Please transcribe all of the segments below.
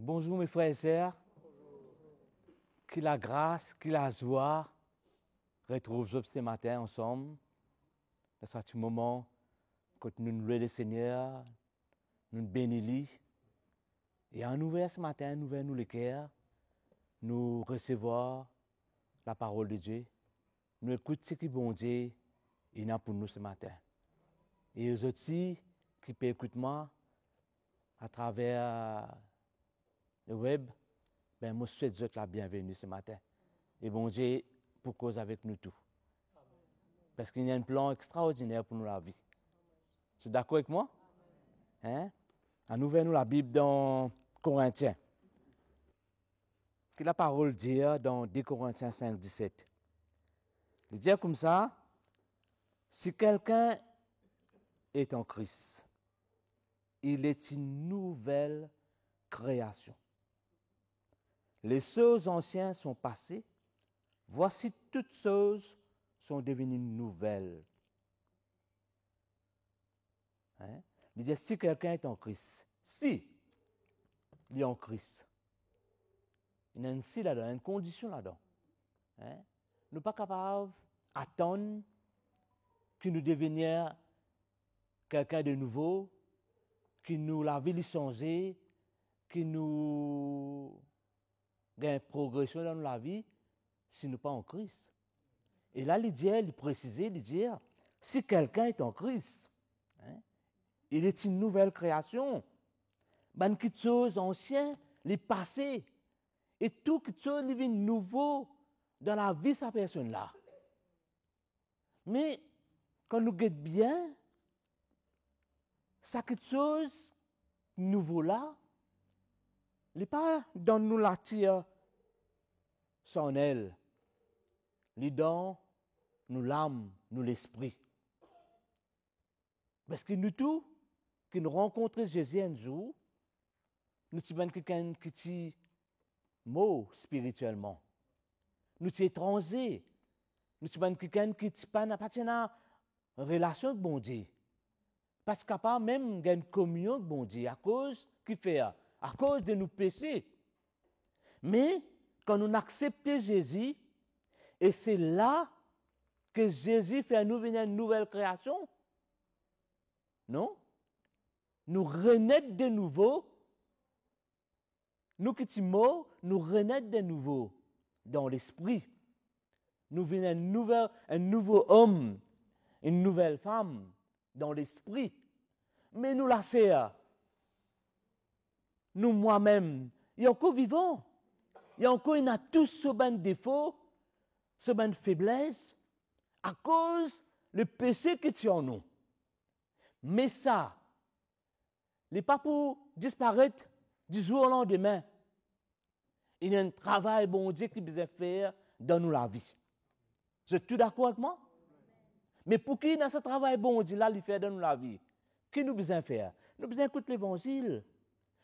Bonjour mes frères et sœurs. Que la grâce, que la joie retrouve ce matin ensemble. Dans ce moment que nous nous louons le Seigneur, nous nous bénissons. Et en ouvert ce matin, nous ouvrons le cœur, nous recevons la parole de Dieu. Nous écoutons ce que bon Dieu a pour nous ce matin. Et aux autres qui peuvent écouter moi à travers le web, ben, moi, je souhaite la bienvenue ce matin. Et bon Dieu, pour cause avec nous tous. Parce qu'il y a un plan extraordinaire pour nous la vie. Tu es d'accord avec moi? Hein? En ouvrant nous la Bible dans Corinthiens. Que la parole dit dans 2 Corinthiens 5, 17. Il dit comme ça, si quelqu'un est en Christ, il est une nouvelle création. Les choses anciennes sont passées, voici toutes choses sont devenues nouvelles. Hein? Il dit, si quelqu'un est en Christ, si il est en Christ, il y a une si là-dedans, une condition là-dedans. Hein? Nous ne sommes pas capables d'attendre que nous devenions quelqu'un de nouveau, que nous la vie changée, que nous gagnons progression dans la vie, si nous ne sommes pas en Christ. Et là, il précisait, il dit, si quelqu'un est en Christ, hein, il est une nouvelle création. Ben, quelque chose ancien, les passés, et tout quelque chose de nouveau dans la vie de cette personne-là. Mais quand nous guettons bien, ça quelque chose de nouveau-là, il n'est pas dans nous la tire sans elle. Il est dans nous l'âme, nous l'esprit. Parce que nous tous, qui nous rencontrons Jésus un jour, nous sommes quelqu'un qui est mort spirituellement. Nous sommes étrangers. Nous sommes quelqu'un qui n'a pas de relation avec bon Dieu. Parce qu'il n'y a pas même une communion avec bon Dieu. À cause qui fait? À cause de nos péchés. Mais quand nous acceptons Jésus, et c'est là que Jésus fait à nous venir une nouvelle création. Non? Nous renaître de nouveau. Nous qui sommes morts, nous renaître de nouveau dans l'esprit. Nous venons un nouveau homme, une nouvelle femme dans l'esprit. Mais nous laissons, nous moi-même, il y a encore vivant. Il y a encore tous ce défaut, ce faiblesse, à cause du péché qui est en nous. Mais ça, n'est pas pour disparaître du jour au lendemain. Il y a un travail, bon Dieu, qui besoin faire dans nous la vie. Vous êtes tous d'accord avec moi? Mais pour qui dans ce travail, bon Dieu, là, il fait dans nous la vie? Qu'est-ce que nous besoin faire? Nous besoin écouter l'évangile.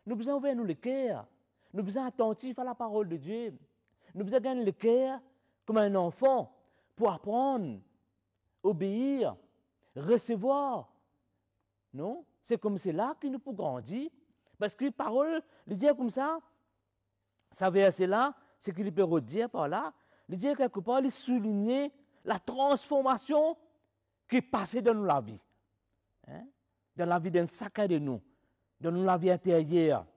Nous besoin ouvrir nous le cœur. Nous besoin attentifs à la parole de Dieu. Nous besoin gagner le cœur comme un enfant pour apprendre, obéir, recevoir. Non? C'est comme cela que nous pouvons grandir. Parce que la parole, il dit comme ça, verset-là, c'est qu'il peut redire par là, il dit quelque part, il souligne la transformation qui est passée dans la vie. Hein? Dans la vie d'un chacun de nous, dans la vie intérieure.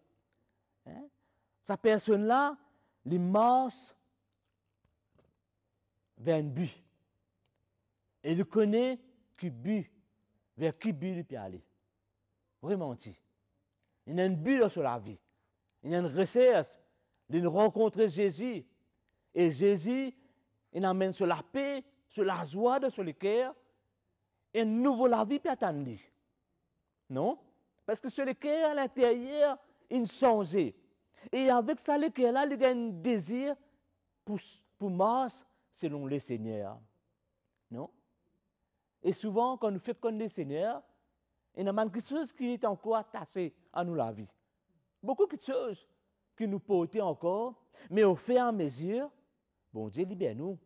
Hein? Sa personne-là, il marche vers un but. Et il connaît qui but, vers qui but il peut aller. Vraiment, il y a un but sur la vie. Il y a une recherche de rencontrer Jésus. Et Jésus, il amène sur la paix, sur la joie, sur le cœur. Et nouveau la vie peut attendre. Non? Parce que sur le cœur, à l'intérieur, il change. Et avec ça, le cœur-là, il a un désir pour marcher selon le Seigneur. Non? Et souvent, quand nous faisons comme le Seigneur, il y a quelque chose qui est encore attaché à nous la vie. Beaucoup de choses qui nous portent encore, mais au fur et à mesure, bon Dieu libère nous.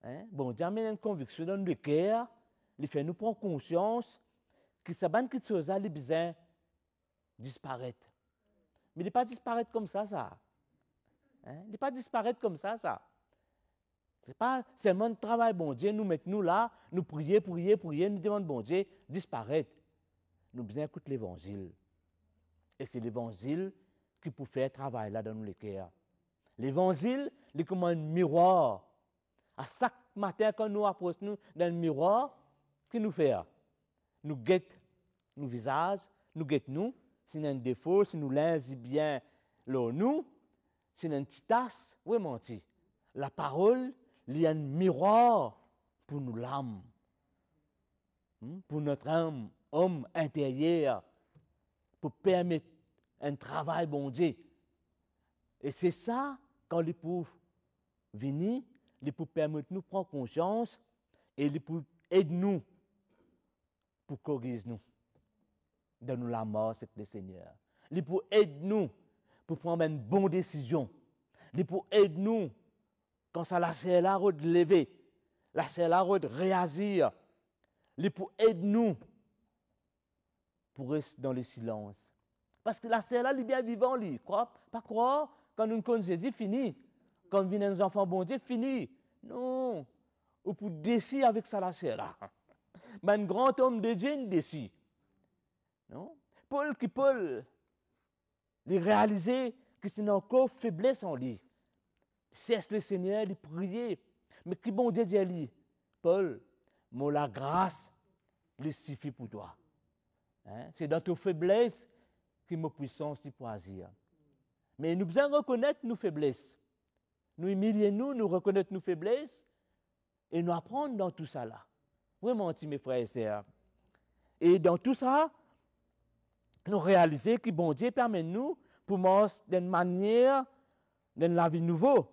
Hein? Bon Dieu amène une conviction dans le cœur, il fait nous prendre conscience que ces choses-là, les besoin disparaître. Mais il n'est pas disparaître comme ça. Hein? Il n'est pas disparaître comme ça. Ce n'est pas seulement un travail, bon Dieu, nous mettons là, nous prier, nous demandons, bon Dieu, disparaître. Nous besoin écouter l'évangile. Et c'est l'évangile qui peut faire travail là dans nos cœurs. L'évangile, il est comme un miroir. À chaque matin, quand nous approchons dans le miroir, qu'est-ce que nous faisons? Nous guettons nos visages, nous guettons nous. Si nous avons un défaut, si nous lingeons bien nous, si nous avons une petite tasse, oui, menti. La parole, il y a un miroir pour nous l'âme, pour notre âme, homme intérieur, pour permettre un travail bon Dieu. Et c'est ça, quand il peut venir, il peut permettre de nous prendre conscience et il peut aider nous pour corriger nous. Donne-nous la mort, c'est le Seigneur. Il peut aider nous pour prendre une bonne décision. Il peut aider nous quand ça la c'est là de lever, la c'est là de réagir. Il peut aider nous pour rester dans le silence. Parce que la c'est là, il est bien vivant, lui. Pas croire, quand nous connaissons Jésus, fini. Quand viennent nos enfants, bon Dieu, fini. Non. Ou pour décider avec ça, la c'est là. Mais un grand homme de Dieu, il décide. Non? Paul, il réalisait que c'est encore faiblesse en lui. Cesse le Seigneur, il priait. Mais qui bon Dieu dit à lui? Paul, moi la grâce lui suffit pour toi. Hein? C'est dans tes faiblesses que ma puissance pour agir. Mais nous devons reconnaître nos faiblesses. Nous humilier nous reconnaître nos faiblesses et nous apprendre dans tout ça là. Vraiment, mes frères et sœurs. Et dans tout ça, nous réaliser que bon Dieu permet nous pour marcher d'une manière, d'une la vie nouveau.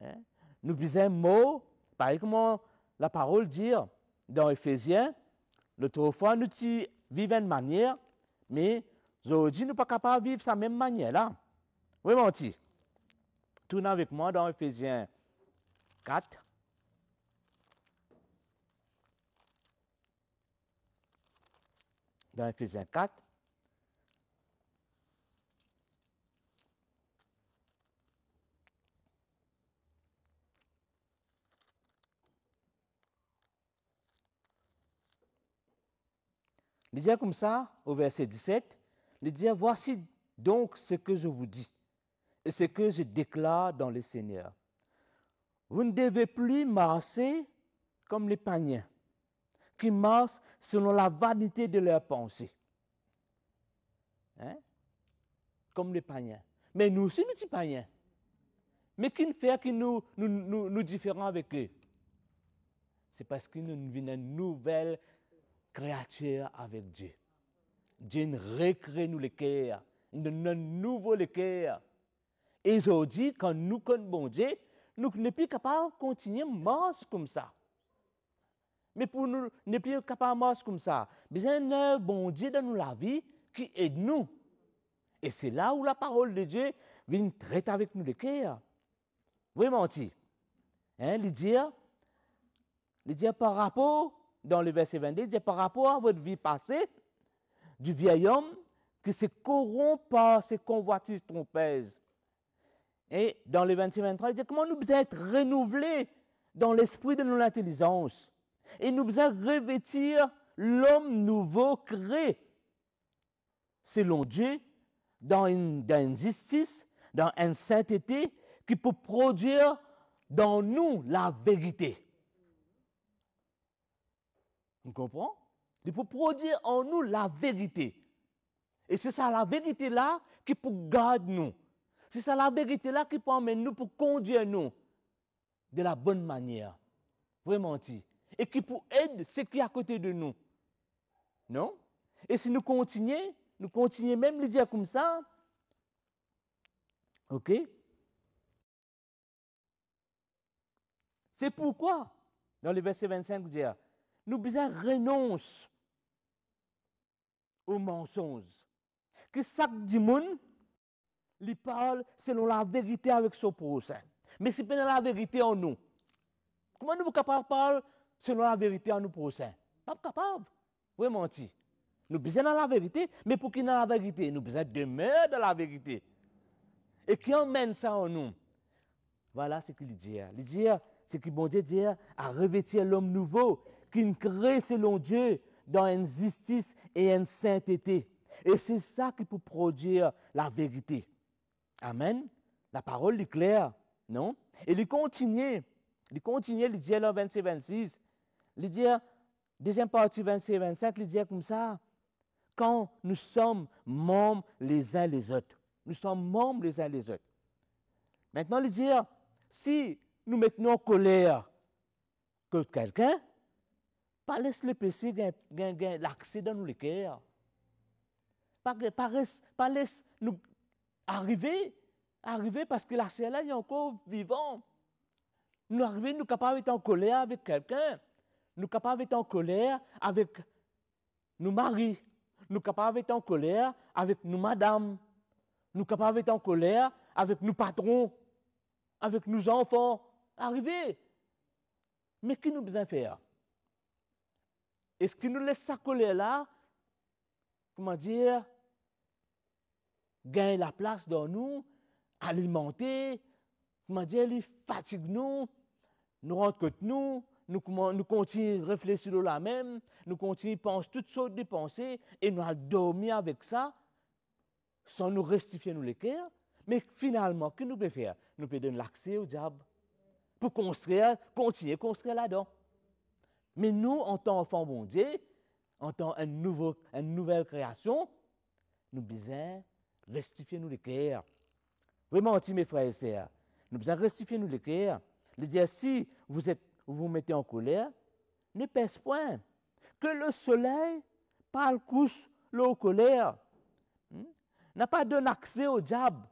Hein? Nous besoin mot, pareil comme la parole dit dans Éphésiens, l'autre fois nous vivons d'une manière, mais aujourd'hui nous ne sommes pas capables de vivre de la même manière là. Oui, mon petit. Tournez avec moi dans Éphésiens 4. Dans Éphésiens 4. Il dit comme ça, au verset 17, il dit, voici donc ce que je vous dis et ce que je déclare dans le Seigneur. Vous ne devez plus marcher comme les païens, qui marchent selon la vanité de leurs pensées. Hein? Comme les païens. Mais nous aussi, nous sommes païens. Mais qui fait que nous différents avec eux? C'est parce que nous venons une nouvelle créature avec Dieu. Dieu nous recrée nous les cœurs, il nous donne un nouveau le cœur. Et aujourd'hui, quand nous connaissons bon Dieu, nous ne sommes plus capables de continuer à marcher comme ça. Mais pour nous ne plus capables de marcher comme ça, besoin d'un bon Dieu dans la vie qui aide nous. Et c'est là où la parole de Dieu vient traiter avec nous le cœur. Oui, menti. Hein, il dit par rapport, dans le verset 22, il dit par rapport à votre vie passée, du vieil homme qui se corrompt par ses convoitises trompeuses. Et dans le 26-23, il dit comment nous devons être renouvelés dans l'esprit de notre intelligence. Et nous devons revêtir l'homme nouveau créé, selon Dieu, dans une justice, dans une sainteté qui peut produire dans nous la vérité. On comprend? Il peut produire en nous la vérité. Et c'est ça la vérité là qui peut garder nous. C'est ça la vérité là qui peut emmener nous pour conduire nous de la bonne manière. Vraiment dit. Et qui peut aider ceux qui sont à côté de nous. Non? Et si nous continuons même le dire comme ça, ok? C'est pourquoi, dans le verset 25, il dit, nous besoin renoncer aux mensonges. Que chaque dimanche, il parle selon la vérité avec son prochain. Mais c'est pas la vérité en nous. Comment nous sommes capables de parler selon la vérité en nous prochains? Pas capable. Oui, menti. Nous besoin de la vérité, mais pour qu'il y ait la vérité, nous besoin de demeurer dans la vérité. et qui emmène ça en nous. Voilà ce qu'il dit. Il dit, c'est que bon Dieu dit, à revêtir l'homme nouveau, qui crée selon Dieu dans une justice et une sainteté. Et c'est ça qui peut produire la vérité. Amen. La parole est claire, non? Et il continue, il dit dans 26-26, il dit, deuxième partie 26-25, il dit comme ça, quand nous sommes membres les uns les autres. Nous sommes membres les uns les autres. Maintenant, il dit, si nous mettons en colère contre quelqu'un, pas laisser le péché gagner l'accès dans nos cœurs. Pas laisser nous arriver parce que la chair là est encore vivant. Nous arrivons, nous sommes capables d'être en colère avec quelqu'un. Nous sommes capables d'être en colère avec nos maris. Nous sommes capables d'être en colère avec nos madames. Nous sommes capables d'être en colère avec nos patrons, avec nos enfants. Arrivez. Mais qui nous besoin faire? Est-ce qu'il nous laisse sa colère là, comment dire, gagner la place dans nous, alimenter, comment dire, il fatigue nous rentre contre nous continuons à réfléchir sur la même, nous continuons à penser toutes sortes de pensées et nous allons dormir avec ça sans nous rectifier nous les cœurs. Mais finalement, que nous pouvons faire? Nous pouvons donner l'accès au diable pour continuer à construire là-dedans. Mais nous, en tant qu'enfants bon Dieu, en tant qu'une nouvelle création, nous devons rectifier nous les cœurs. Vraiment, mes frères et sœurs, nous devons rectifier nous les cœurs. Il dit, si vous mettez en colère, ne pèse point. Que le soleil, par le couche, l'eau colère, n'a pas donné accès au diable.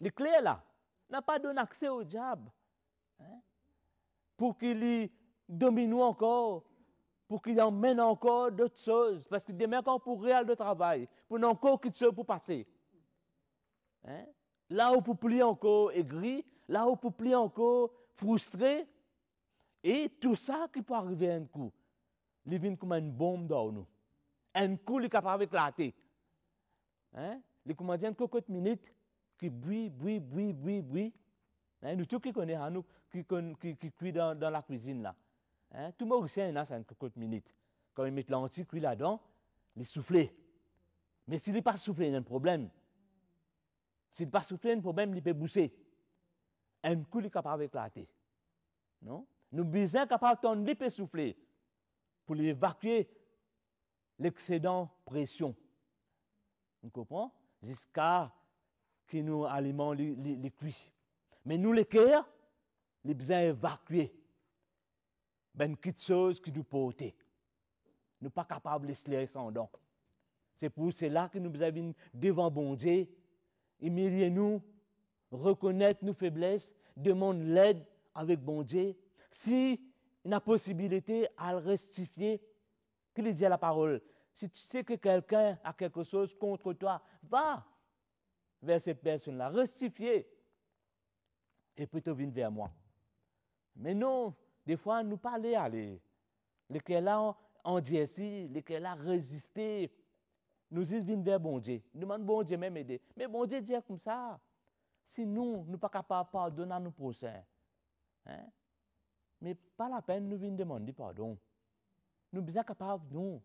Les clés là, n'a pas donné accès au diable. Pour qu'il y domine encore, pour qu'il emmène encore d'autres choses. Parce que demain, quand on pourrait aller au travail, pour n'a encore quelque chose pour passer. Là où pour plier encore aigri, là où pour plier encore frustré, et tout ça qui peut arriver à un coup, il vient comme une bombe dans nous. Un coup, il est capable d'éclater. Les commandants de quelques minutes qui buit. Nous tous qui connaissons, nous qui cuit dans la cuisine là. Tout le monde sait, il y a quelques minutes. Quand ils mettent l'anti-cuit là-dedans, il souffle. Mais s'il n'est pas soufflé, il y a un problème. S'il n'est pas soufflé, il y a un problème, il peut bousser. Un coup, il est capable d'éclater. Non? Nous sommes capables de tendre, il peut souffler pour évacuer l'excédent pression. Vous comprenez? Jusqu'à ce que nous alimentons les cuits. Mais nous, les cœurs, nous besoin évacuer. Ben, quelque chose qui nous porte. Nous ne sommes pas capables de se laisser sans don. C'est pour cela que nous devons devant bon Dieu, humilier nous, reconnaître nos faiblesses, demander l'aide avec bon Dieu. Si il y a possibilité à le rectifier, qu'il dit à la parole, si tu sais que quelqu'un a quelque chose contre toi, va vers cette personne-là, rectifier, et plutôt venir vers moi. Mais non, des fois, nous parler aller. Lesquels là, on dit ainsi, lesquels là, résister. Nous disons venir vers bon Dieu. Nous demandons bon Dieu même aider. Mais bon Dieu dit comme ça. Si nous ne sommes pas capables de pardonner à nos prochains, mais pas la peine de nous demander pardon. Nous sommes capables de nous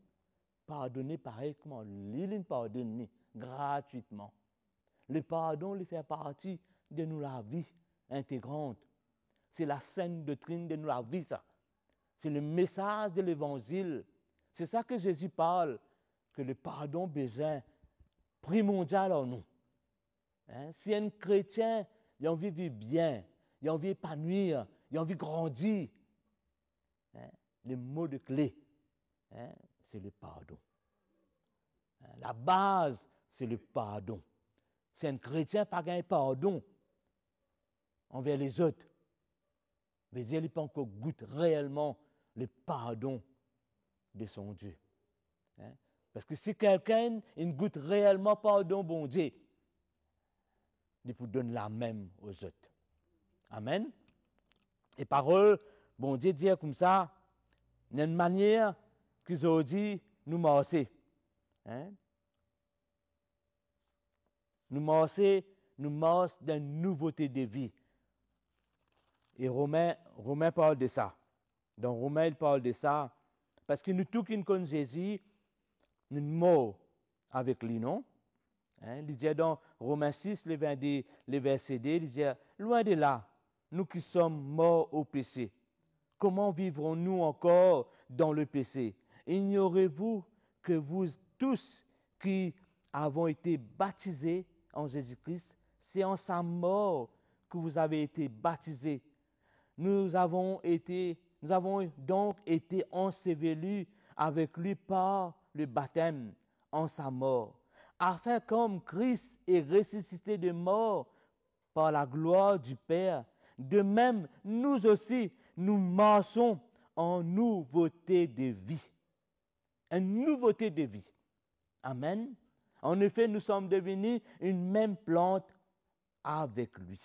pardonner pareil comme l'île pardonne gratuitement. Le pardon, il fait partie de nous la vie intégrante. C'est la saine doctrine de nous la vie, ça. C'est le message de l'évangile. C'est ça que Jésus parle, que le pardon besoin primordial en nous. Si un chrétien il a envie de vivre bien, il a envie d'épanouir, il a envie de grandir, le mot de clé, c'est le pardon. La base, c'est le pardon. Si un chrétien n'a pas gagné pardon envers les autres, veut dire qu'il n'a pas encore goûté réellement le pardon de son Dieu. Parce que si quelqu'un goûte réellement pardon, bon Dieu, il peut donner la même aux autres. Amen. Et parole, bon Dieu dit comme ça, il y a une manière qu'ils ont dit nous marcher. Nous marcher nous marche d'une nouveauté de vie. Et Romain parle de ça. Dans Romain, il parle de ça. Parce que nous tous qui nous connaissons Jésus, nous morts avec lui, non? Hein? Il dit dans Romains 6, le verset 2, il dit, loin de là, nous qui sommes morts au péché, comment vivrons-nous encore dans le péché? Ignorez-vous que vous tous qui avons été baptisés en Jésus-Christ, c'est en sa mort que vous avez été baptisés. Nous avons donc été ensevelis avec lui par le baptême en sa mort, afin comme Christ est ressuscité de mort par la gloire du Père, de même nous aussi, nous marchons en nouveauté de vie. Une nouveauté de vie. Amen. En effet, nous sommes devenus une même plante avec lui,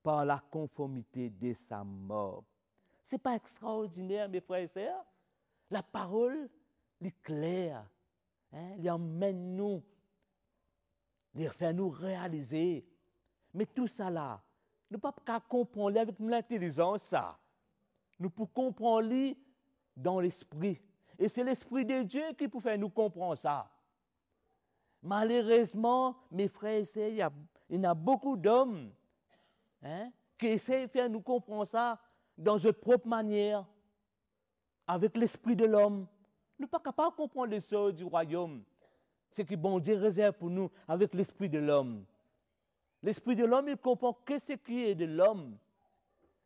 par la conformité de sa mort. Ce n'est pas extraordinaire, mes frères et sœurs? La parole est claire. Elle emmène nous, elle fait nous réaliser. Mais tout ça là, nous ne pouvons pas comprendre avec l'intelligence ça. Nous pouvons comprendre dans l'esprit. Et c'est l'Esprit de Dieu qui peut faire nous comprendre ça. Malheureusement, mes frères et sœurs, il y a beaucoup d'hommes qui essaient de faire nous comprendre ça dans leur propre manière, avec l'esprit de l'homme. Nous ne sommes pas capables de comprendre les choses du royaume. Ce que bon Dieu réserve pour nous avec l'esprit de l'homme. L'esprit de l'homme, il comprend que ce qui est de l'homme.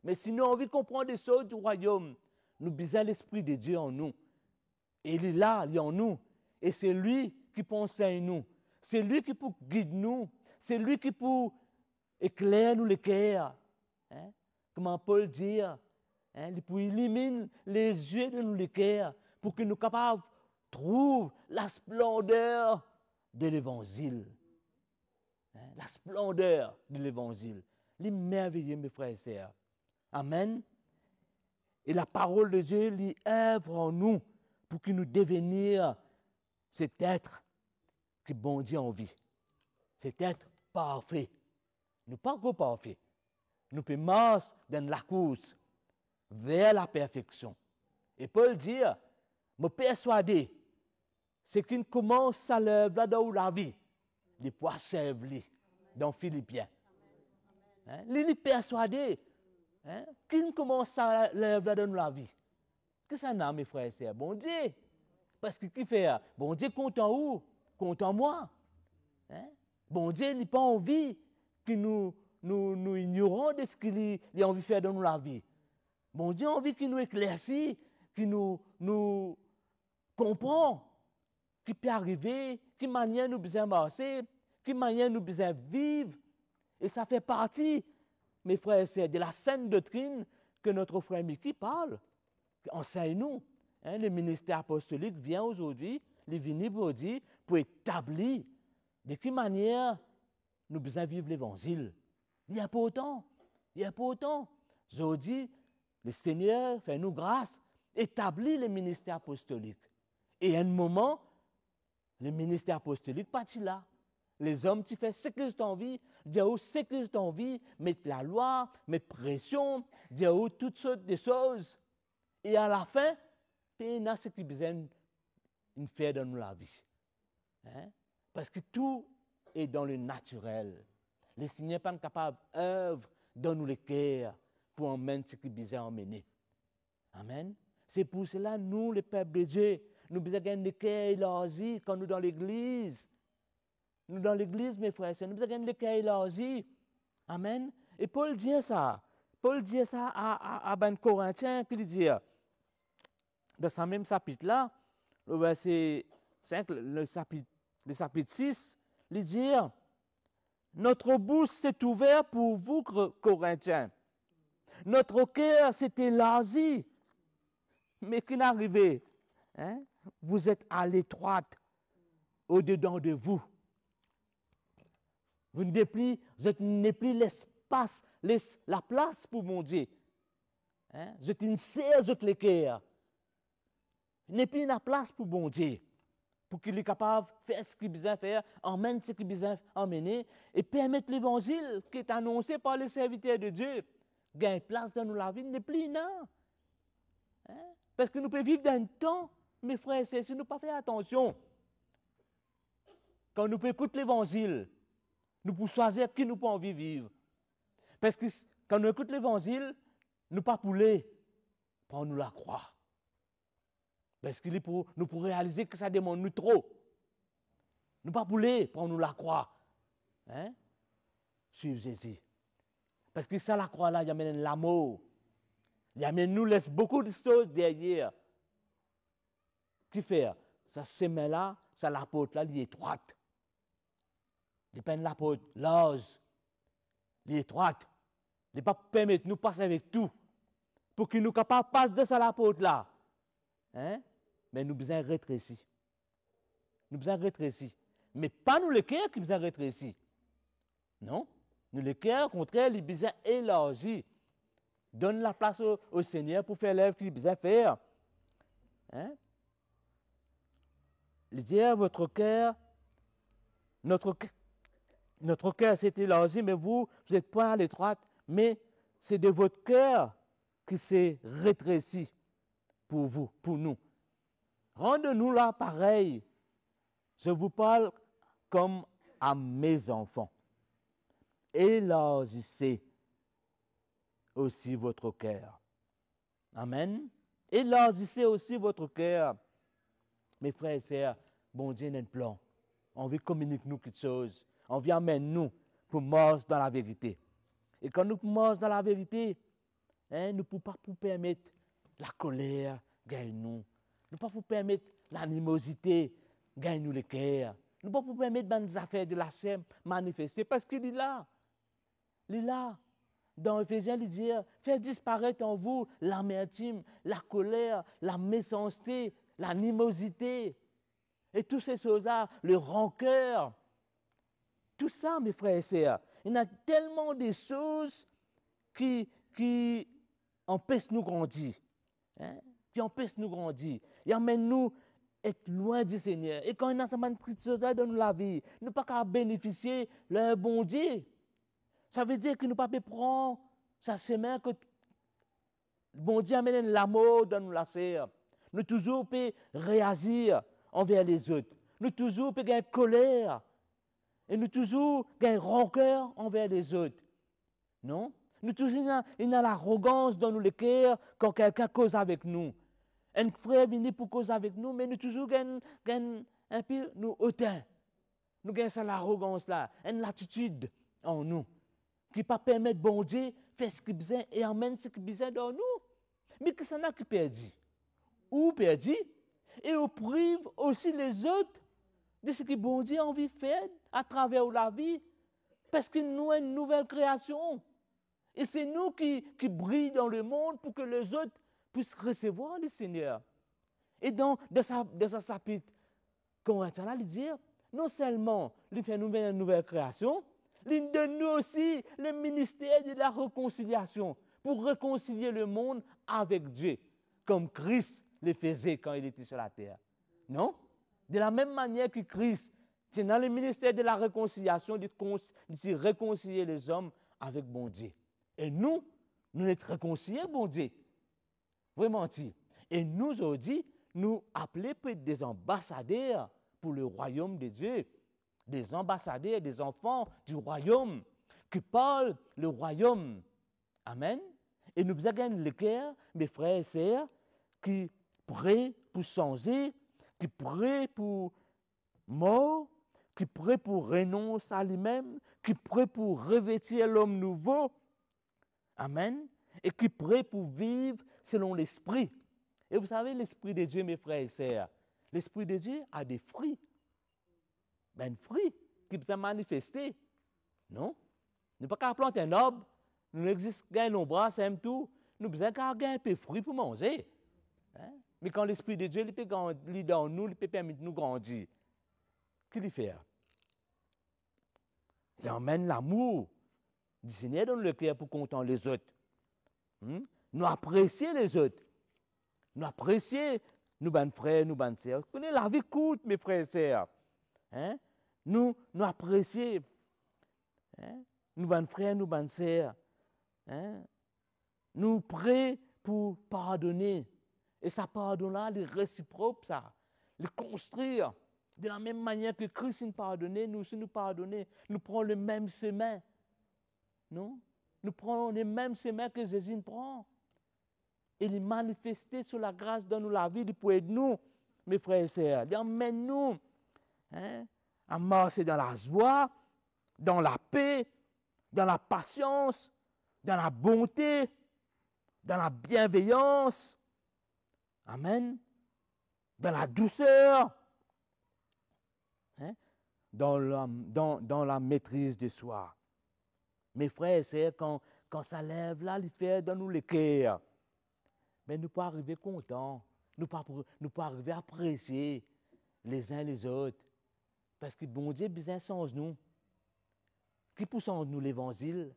Mais si nous avons envie de comprendre les choses du royaume, nous avons besoin de l'esprit de Dieu en nous. Et il est là, il est en nous. Et c'est lui qui peut enseigner nous. C'est lui qui peut guider nous. C'est lui qui peut éclairer nous les cœurs. Comment Paul dit, il peut illuminer les yeux de nous les cœurs pour que nous soyons capables de trouver la splendeur de l'Évangile. La splendeur de l'Évangile. Il est merveilleux, mes frères et sœurs. Amen. Et la parole de Dieu lui œuvre en nous pour que nous devenions cet être que bon Dieu a envie. Cet être parfait. Nous pas encore parfaits. Nous pouvons marcher dans la course vers la perfection. Et Paul dit, me persuader, c'est qu'il commence à l'œuvre dans la vie, les poids servir dans Philippiens. Il est persuadé qu'il commence à l'œuvre dans la vie. Qu'est-ce que ça a, mes frères et sœurs? Bon Dieu. Parce que qui fait? Bon Dieu compte en où? Compte en moi. Bon Dieu n'a pas envie que nous ignorons de ce qu'il a envie de faire dans la vie. Bon Dieu a envie qu'il nous éclaircisse, qu'il nous comprend, qui peut arriver, quelle manière nous besoin marcher, quelle manière nous besoin vivre. Et ça fait partie, mes frères et sœurs, de la saine doctrine que notre frère Mickey parle. Enseigne-nous. Le ministère apostolique vient aujourd'hui, il est venu pour dire, pour établir de quelle manière nous besoin vivre l'Évangile. Il n'y a pas autant. Il n'y a pas autant. Aujourd'hui, le Seigneur fait nous grâce, établit le ministère apostolique. Et à un moment, le ministère apostolique partit là. Les hommes, tu fais ce que tu as envie, Dieu ce que tu as envie, mettre la loi, mettre pression, Dieu toutes sortes de choses. Et à la fin, il y a ce qui besoin de faire dans la vie. Parce que tout est dans le naturel. Le Seigneur n'est pas capable d'œuvrer dans nous les cœurs pour emmener ce qui besoin emmener. Amen. C'est pour cela, nous, le peuple de Dieu, nous besoin gagner les cœurs élargis quand nous dans l'église. Nous dans l'église, mes frères et sœurs, nous besoin gagner les cœurs élargis. Amen. Et Paul dit ça. Paul dit ça à Ben Corinthiens, qu'il dit, dans ce même chapitre-là, le verset 5, le chapitre 6, il dit, notre bouche s'est ouverte pour vous, Corinthiens. Notre cœur s'est élargi. Mais qu'est-ce qui est arrivé? Vous êtes à l'étroite au-dedans de vous. Vous n'avez plus l'espace, la place pour mon Dieu. Vous êtes une serre de les cœurs. Vous n'avez plus la place pour mon Dieu. pour qu'il est capable de faire ce qu'il a besoin de faire, emmène ce qu'il a besoin d'emmener, et permettre l'évangile qui est annoncé par les serviteurs de Dieu, gagne place dans la vie, n'est plus non. Hein? Parce que nous pouvons vivre dans un temps, mes frères et sœurs, si nous ne pas faire attention, quand nous pouvons écouter l'évangile, nous pouvons choisir qui nous pouvons envie de vivre. Parce que quand nous écoutons l'évangile, nous ne pas pouler, pour nous la croire. Parce que nous pour réaliser que ça demande nous trop. Nous pas pouler, pour nous la croire. Hein? Suivre Jésus. Parce que ça, la croix là, il amène l'amour. Il amène nous laisse beaucoup de choses derrière. Qui fait? Ça semaine là, ça l'apôtre là, il est étroite. Il peine l'apôtre large. Il est étroite. Il ne pas permettre de nous passer avec tout. Pour qu'il nous capable de passer de ça l'apôtre là. Hein? Mais nous besoin rétrécir. Nous besoin rétrécir. Mais pas nous le cœur qui besoin rétrécir. Non? Nous le cœur, au contraire, il besoin élargir. Donne la place au Seigneur pour faire l'œuvre qu'il besoin faire. Hein? Il dit, votre cœur, notre cœur s'est élargi, mais vous n'êtes pas à l'étroite, mais c'est de votre cœur qui s'est rétréci pour vous, pour nous. Rendez-nous là pareil. Je vous parle comme à mes enfants. Élargissez aussi votre cœur. Amen. Élargissez aussi votre cœur. Mes frères et sœurs, bon Dieu n'a un plan. On veut communiquer nous quelque chose. On veut amener nous pour marcher dans la vérité. Et quand nous marchons dans la vérité, hein, nous ne pouvons pas permettre la colère gagne nous. Nous ne pouvons pas permettre l'animosité gagne nous le cœur. Nous ne pouvons pas permettre dans les affaires de la chair manifester parce qu'il est là. Il est là. Dans Éphésiens, il dit, faites disparaître en vous l'amertume, la colère, la méchanceté, l'animosité et toutes ces choses-là, le rancœur. Tout ça, mes frères et sœurs, il y a tellement de choses qui empêchent nous grandir. Hein? Qui empêchent nous grandir. Ils amènent nous être loin du Seigneur. Et quand il y a cette chose dans la vie, nous ne pouvons pas bénéficier de bon Dieu. Ça veut dire que nous ne pouvons pas prendre sa semaine que le bon Dieu amène l'amour dans la chair. Nous toujours pouvons réagir envers les autres. Nous toujours pouvons gagner colère. Et nous toujours gagner rancœur envers les autres. Non? Nous toujours il y a l'arrogance dans le cœur quand quelqu'un cause avec nous. Un frère vient pour causer avec nous, mais nous toujours gagnons un peu nous hautains. Nous gagnons ça l'arrogance là, une attitude en nous qui ne pas permettre bon Dieu faire ce qu'il besoin et emmène ce qu'il besoin dans nous. Mais que ça n'a qui perdu. Ou perdu, et on prive aussi les autres de ce que bon Dieu a envie de faire à travers la vie. Parce que nous sommes une nouvelle création. Et c'est nous qui brillons dans le monde pour que les autres puissent recevoir le Seigneur. Et donc, de sa chapitre, Corinthien, il dit, non seulement il fait une nouvelle création, il donne nous aussi le ministère de la réconciliation pour réconcilier le monde avec Dieu, comme Christ le faisait quand il était sur la terre. Non? De la même manière que Christ, c'est dans le ministère de la réconciliation de réconcilier les hommes avec bon Dieu. Et nous sommes réconciliés, bon Dieu. Vraiment dit. Et nous aujourd'hui, nous appelons peut-être des ambassadeurs pour le royaume de Dieu. Des ambassadeurs, des enfants du royaume qui parlent le royaume. Amen. Et nous avons le cœur, mes frères et sœurs, qui prêts pour changer, qui prêts pour mort, qui prêts pour renoncer à lui-même, qui prêts pour revêtir l'homme nouveau. Amen. Et qui prêts pour vivre selon l'esprit. Et vous savez, l'esprit de Dieu, mes frères et sœurs, l'esprit de Dieu a des fruits. Ben, un fruit qui peut se manifester. Non? Nous ne pouvons pas planter un arbre, nous n'existons qu'un ombre, c'est tout. Nous avons besoin un peu de fruits pour manger. Hein? Mais quand l'esprit de Dieu il peut grandir dans nous, il peut permettre de nous grandir. Qu'est-ce qu'il fait? Il emmène l'amour du Seigneur dans le cœur pour contenter les autres. Nous apprécions les autres. Nous apprécions nous, ben frères, nous, ben sœurs. Vous connaissez, la vie coûte, mes frères et sœurs. Hein? Nous apprécions. Hein? Nous, ben frères, nous, ben sœurs. Hein? Nous prêts pour pardonner. Et ça pardon-là, les réciproques, ça. Les construire. De la même manière que Christ nous pardonnait, nous aussi nous pardonner. Nous prenons le même chemin. Non? Nous prenons les mêmes chemins que Jésus nous prend. Et il manifester sur la grâce dans nous la vie, il peut aider nous, mes frères et sœurs. Il emmène nous à marcher dans la joie, dans la paix, dans la patience, dans la bonté, dans la bienveillance. Amen. Dans la douceur. Dans la maîtrise de soi. Mes frères et sœurs, quand ça lève là, il fait dans nous les cœurs. Mais nous pas arriver contents, nous pas arriver à apprécier les uns les autres. Parce que bon Dieu besoin sans nous. Qui pousse en nous l'évangile,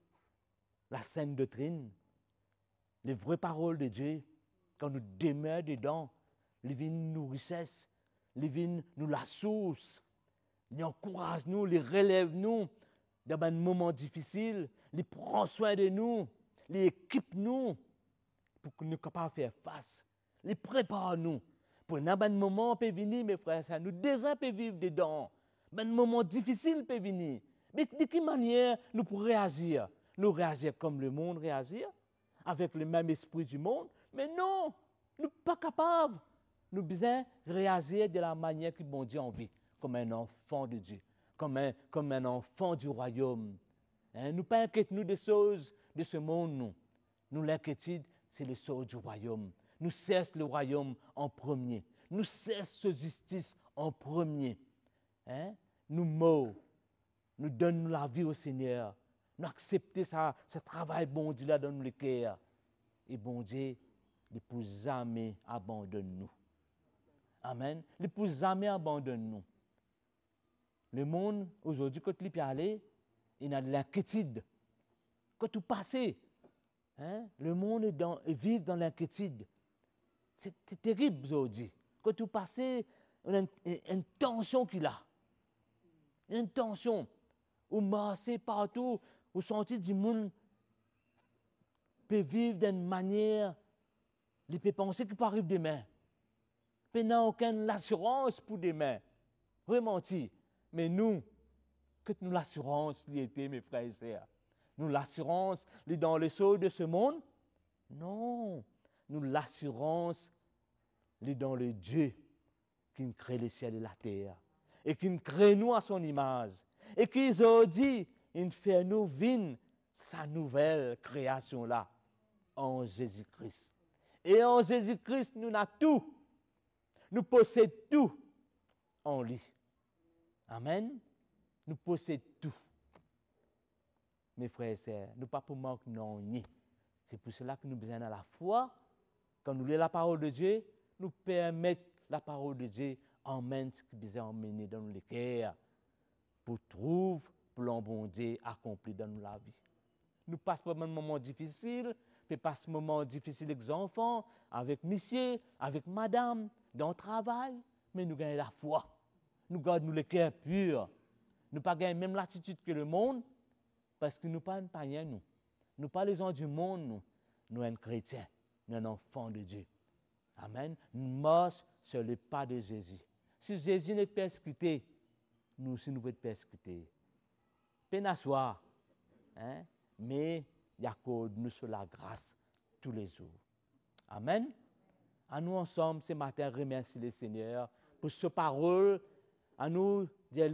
la sainte doctrine, les vraies paroles de Dieu, quand nous demeurons dedans, les vignes nous richesse, les vignes nous la source, les encourage nous, les relève nous dans un moment difficile, les prend soin de nous, les équipe nous pour que nous soyons capables de faire face, les prépare nous. Pour un moment peut venir, mes frères, ça nous déjà peut vivre dedans. Un moment difficile peut venir. Mais de quelle manière nous pourrons réagir? Nous réagir comme le monde réagit, avec le même esprit du monde? Mais non, nous ne sommes pas capables. Nous devons réagir de la manière que bon Dieu en vit, comme un enfant de Dieu, comme un enfant du royaume. Nous ne pas inquiéter des choses de ce monde, nous l'inquiétude, c'est les choses du royaume. Nous cesse le royaume en premier. Nous cesse sa justice en premier. Nous mourons. Nous donnons la vie au Seigneur. Nous acceptons ce travail bon Dieu là dans nos cœurs. Et bon Dieu, il ne peut jamais abandonner nous. Amen. Il ne peut jamais abandonner nous. Le monde, aujourd'hui, quand il peut aller, il a de l'inquiétude. Quand tout passe, le monde vit dans l'inquiétude. C'est terrible aujourd'hui. Quand tout passe, on a une tension qu'il a. Une tension. Où marcher partout, où sentir du monde peut vivre d'une manière, il peut penser qu'il peut arriver demain. Il n'a aucune assurance pour demain. Vraiment, mais nous, que nous l'assurance qui était, mes frères et sœurs. Nous l'assurance dans les choses de ce monde? Non. Nous l'assurance dans le Dieu qui crée les ciels et la terre. Et qui crée nous à son image. Et qui aujourd'hui, il fait nous vivre sa nouvelle création là, en Jésus-Christ. Et en Jésus-Christ, nous avons tout. Nous possédons tout en lui. Amen. Nous possédons tout. Mes frères et sœurs, nous ne pas pour manquer non ni. C'est pour cela que nous avons besoin de la foi. Quand nous lisons la parole de Dieu, nous permettons la parole de Dieu emmène ce qui besoin emmener dans les cœurs pour trouver plan bon Dieu accompli dans la vie. Nous passons par un moment difficile, nous passons un moment difficile avec les enfants, avec monsieur, avec madame, dans le travail, mais nous gagnons la foi. Nous gardons le cœur pur. Nous ne pas gagner même l'attitude que le monde, parce que nous ne sommes pas païens, nous. Nous ne pas les gens du monde, nous sommes chrétiens, nous sommes enfants de Dieu. Amen. Nous marchons sur le pas de Jésus. Si Jésus n'est persécuté, nous aussi nous pouvons être persécutés. Peine à soi, mais il accorde nous sur la grâce tous les jours. Amen. À nous ensemble ce matin, remercier le Seigneur pour ce parole. À nous dire,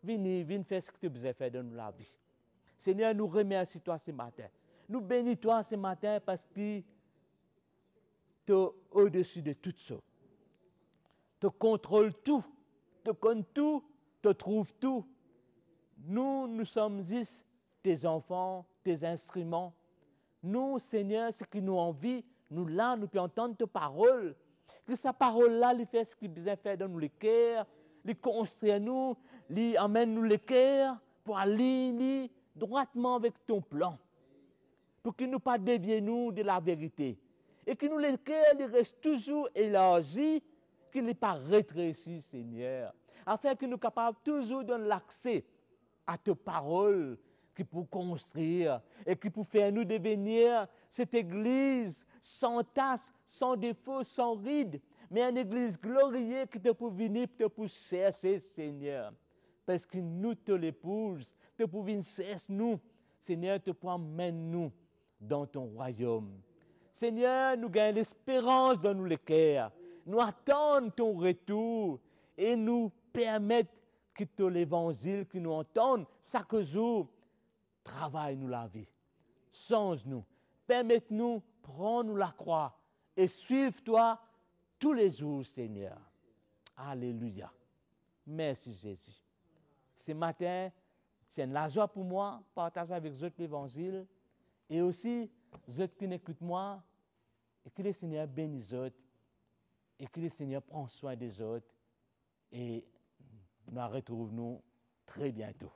viens faire ce que tu besoin faire dans la vie. Seigneur, nous remercions toi ce matin. Nous bénissons toi ce matin parce que tu es au-dessus de tout ça. Tu contrôles tout, tu connais tout, tu trouves tout. Nous sommes juste tes enfants, tes instruments. Nous, Seigneur, ce qui nous envie, nous là, nous pouvons entendre ta parole. Que sa parole-là, lui fait ce qu'il besoin faire dans nos cœurs, lui construire nous, lui amène nous les cœurs pour aller droitement avec ton plan. Pour qu'il ne pas dévier nous de la vérité. et que nous, les cœurs, ils restent toujours élargis, qu'il n'est pas rétréci, Seigneur, afin que nous soyons capables toujours de l'accès à tes paroles qui pour construire et qui pour faire nous devenir cette église sans tasse, sans défaut, sans ride, mais une église glorieuse qui te pour venir, te pour chercher, Seigneur. Parce que nous te l'épouse, te pour venir chercher nous, Seigneur, te pour emmener nous dans ton royaume. Seigneur, nous gagnons l'espérance dans nous les cœurs. Nous attendons ton retour et nous permettre que tout l'évangile que nous entendons chaque jour travaille nous la vie. Change-nous. Permette-nous, prends-nous la croix et suive toi tous les jours, Seigneur. Alléluia. Merci Jésus. Ce matin, c'est la joie pour moi, partager avec vous l'évangile et aussi, ceux qui n'écoutent moi, et que le Seigneur bénisse les autres, et que le Seigneur prend soin des autres, et nous retrouvons très bientôt.